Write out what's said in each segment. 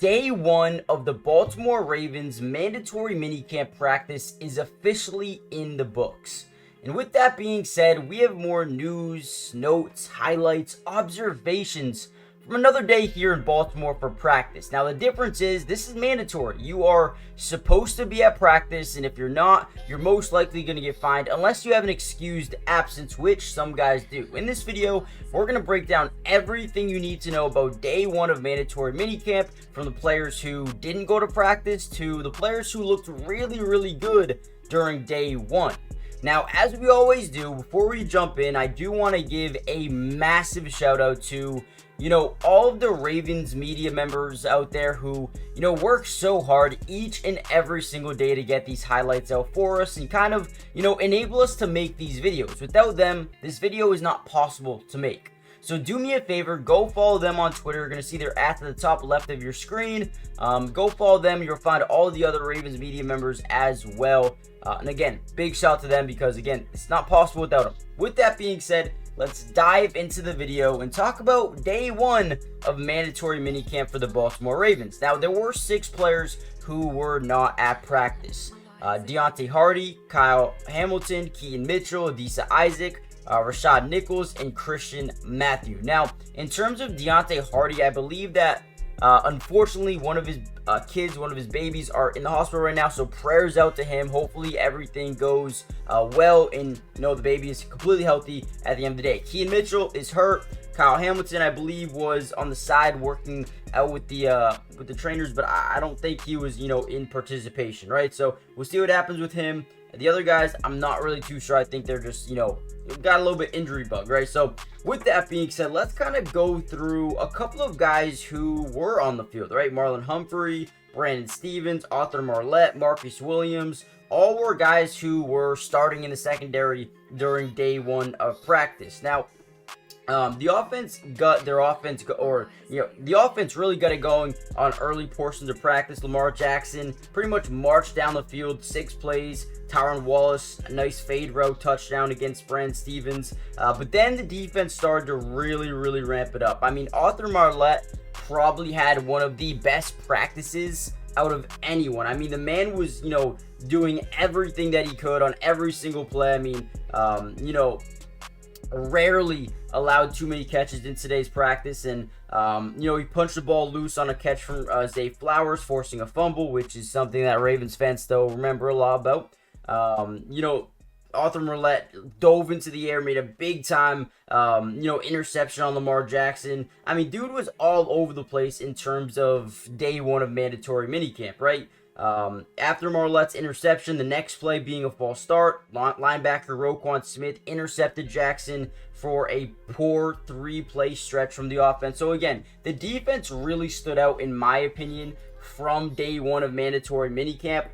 Day one of the Baltimore Ravens mandatory minicamp practice is officially in the books. And with that being said, we have more news, notes, highlights, observations from another day here in Baltimore for practice. Now, the difference is this is mandatory. You are supposed to be at practice, and if you're not, you're most likely going to get fined unless you have an excused absence, which some guys do. In this video, we're going to break down everything you need to know about day one of mandatory minicamp, from the players who didn't go to practice to the players who looked really, really good during day one. Now, as we always do, before we jump in, I do want to give a massive shout out to all of the Ravens media members out there who, work so hard each and every single day to get these highlights out for us and kind of, enable us to make these videos. Without them, this video is not possible to make. So do me a favor, go follow them on Twitter. You're going to see their at the top left of your screen. Go follow them. You'll find all the other Ravens media members as well. And again, big shout out to them because, again, it's not possible without them. With that being said, let's dive into the video and talk about day one of mandatory minicamp for the Baltimore Ravens. Now, there were 6 players who were not at practice. Deontay Hardy, Kyle Hamilton, Keaton Mitchell, Adisa Isaac, Rashad Nichols, and Christian Matthew. Now, in terms of Deontay Hardy, I believe that unfortunately one of his kids, one of his babies, are in the hospital right now, so prayers out to him. Hopefully everything goes well and the baby is completely healthy at the end of the day. Keaton Mitchell is hurt. Kyle Hamilton, I believe, was on the side working out with the trainers, but I don't think he was in participation, right? So we'll see what happens with him. The other guys, I'm not really too sure. I think they're just, got a little bit injury bug, right? So with that being said, let's kind of go through a couple of guys who were on the field, right? Marlon Humphrey, Brandon Stevens, Arthur Marlette, Marcus Williams, all were guys who were starting in the secondary during day one of practice. Now, the offense really got it going on early portions of practice. Lamar Jackson pretty much marched down the field, 6 plays. Tyron Wallace, a nice fade route touchdown against Brandon Stevens. But then the defense started to really, really ramp it up. I mean, Arthur Marlette probably had one of the best practices out of anyone. I mean, the man was, doing everything that he could on every single play. I mean, rarely allowed too many catches in today's practice, and he punched the ball loose on a catch from Zay Flowers, forcing a fumble, which is something that Ravens fans still remember a lot about. Arthur Marlette dove into the air, made a big time interception on Lamar Jackson. I mean, dude was all over the place in terms of day one of mandatory minicamp, right? After Marlette's interception, the next play being a false start, linebacker Roquan Smith intercepted Jackson for a poor 3-play stretch from the offense. So again, the defense really stood out, in my opinion, from day one of mandatory minicamp.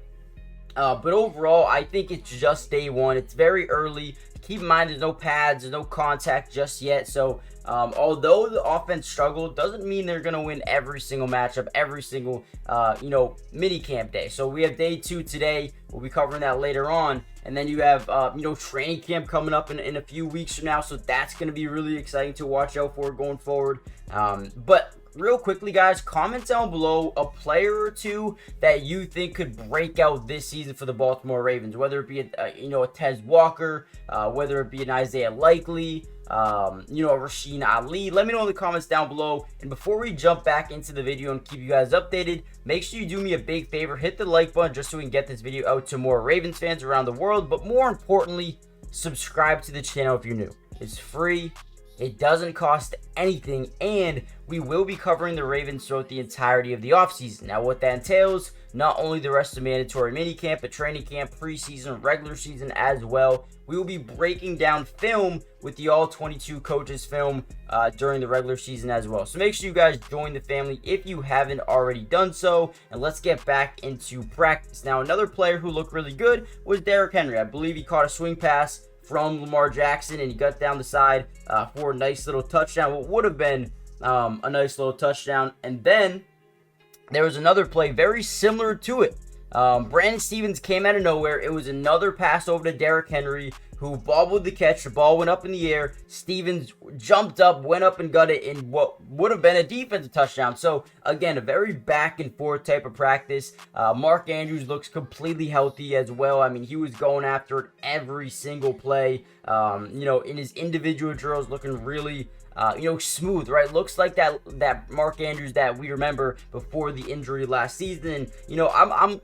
But overall, I think it's just day one. It's very early. Keep in mind, there's no pads, there's no contact just yet. So although the offense struggled, doesn't mean they're going to win every single matchup, every single, minicamp day. So we have day 2 today. We'll be covering that later on. And then you have, training camp coming up in a few weeks from now. So that's going to be really exciting to watch out for going forward. But real quickly, guys, comment down below a player or two that you think could break out this season for the Baltimore Ravens, whether it be a Tez Walker, whether it be an Isaiah Likely, a Rasheen Ali. Let me know in the comments down below. And before we jump back into the video and keep you guys updated, make sure you do me a big favor, hit the like button just so we can get this video out to more Ravens fans around the world. But more importantly, subscribe to the channel if you're new. It's free. It doesn't cost anything, and we will be covering the Ravens throughout the entirety of the offseason. Now, what that entails, not only the rest of mandatory minicamp, but training camp, preseason, regular season as well. We will be breaking down film with the all-22 coaches film during the regular season as well. So make sure you guys join the family if you haven't already done so, and let's get back into practice. Now, another player who looked really good was Derrick Henry. I believe he caught a swing pass from Lamar Jackson, and he got down the side for a nice little touchdown, what would have been a nice little touchdown. And then there was another play very similar to it. Brandon Stevens came out of nowhere. It was another pass over to Derrick Henry, who bobbled the catch. The ball went up in the air. Stevens jumped up, went up and got it in what would have been a defensive touchdown. So, again, a very back and forth type of practice. Mark Andrews looks completely healthy as well. I mean, he was going after it every single play. In his individual drills, looking really smooth, right? Looks like that Mark Andrews that we remember before the injury last season. And, I'm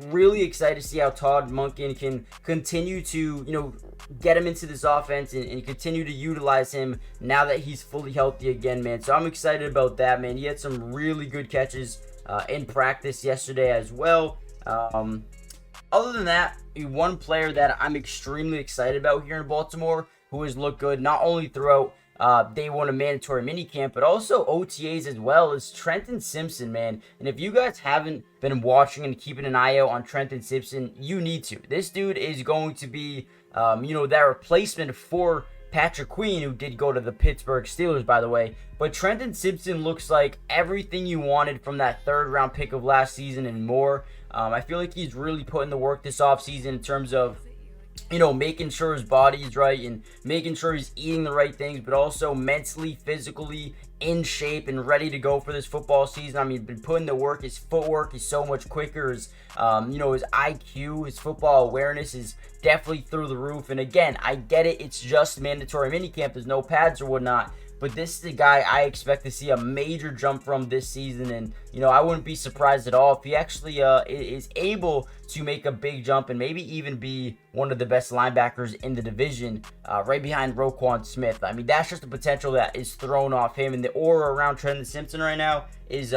really excited to see how Todd Monken can continue to, get him into this offense and continue to utilize him now that he's fully healthy again, man. So I'm excited about that, man. He had some really good catches in practice yesterday as well. Other than that, one player that I'm extremely excited about here in Baltimore, who has looked good not only throughout day one of mandatory minicamp, but also OTAs as well, is Trenton Simpson, man. And if you guys haven't been watching and keeping an eye out on Trenton Simpson, you need to. This dude is going to be, that replacement for Patrick Queen, who did go to the Pittsburgh Steelers, by the way. But Trenton Simpson looks like everything you wanted from that third-round pick of last season and more. I feel like he's really putting the work this offseason in terms of making sure his body is right and making sure he's eating the right things, but also mentally, physically in shape and ready to go for this football season. I mean, been putting the work. His footwork is so much quicker. His IQ, his football awareness is definitely through the roof. And again, I get it. It's just mandatory minicamp. There's no pads or whatnot. But this is the guy I expect to see a major jump from this season. And, I wouldn't be surprised at all if he actually is able to make a big jump and maybe even be one of the best linebackers in the division, right behind Roquan Smith. I mean, that's just the potential that is thrown off him. And the aura around Trenton Simpson right now is,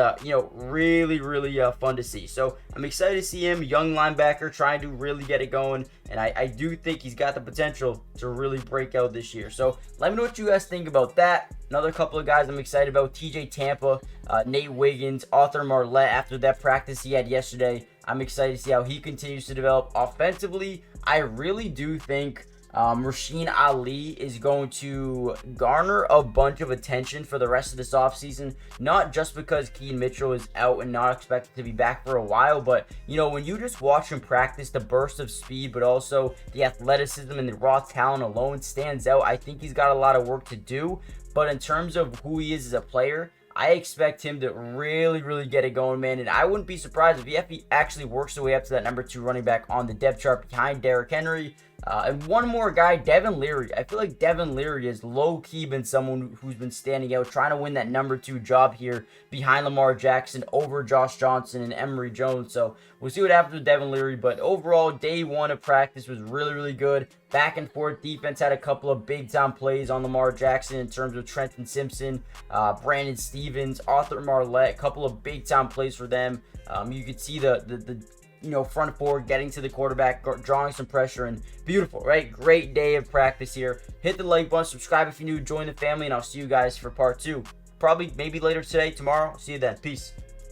really, really fun to see. So I'm excited to see him, young linebacker, trying to really get it going. And I do think he's got the potential to really break out this year. So let me know what you guys think about that. Another couple of guys I'm excited about, TJ Tampa, Nate Wiggins, Arthur Marlette, after that practice he had yesterday. I'm excited to see how he continues to develop offensively. I really do think Rasheen Ali is going to garner a bunch of attention for the rest of this offseason, not just because Keaton Mitchell is out and not expected to be back for a while, but, when you just watch him practice, the burst of speed, but also the athleticism and the raw talent alone stands out. I think he's got a lot of work to do, but in terms of who he is as a player, I expect him to really, really get it going, man. And I wouldn't be surprised if he actually works his way up to that number 2 running back on the depth chart behind Derrick Henry. And one more guy, Devin Leary. I feel like Devin Leary has low-key been someone who's been standing out, trying to win that number 2 job here behind Lamar Jackson over Josh Johnson and Emory Jones. So we'll see what happens with Devin Leary. But overall, day one of practice was really, really good. Back and forth defense had a couple of big-time plays on Lamar Jackson in terms of Trenton Simpson, Brandon Stevens, Arthur Marlette, a couple of big-time plays for them. You could see the front four getting to the quarterback, drawing some pressure, and beautiful, right? Great day of practice here. Hit the like button, subscribe if you're new, join the family, and I'll see you guys for part 2. Probably maybe later today, tomorrow. See you then. Peace.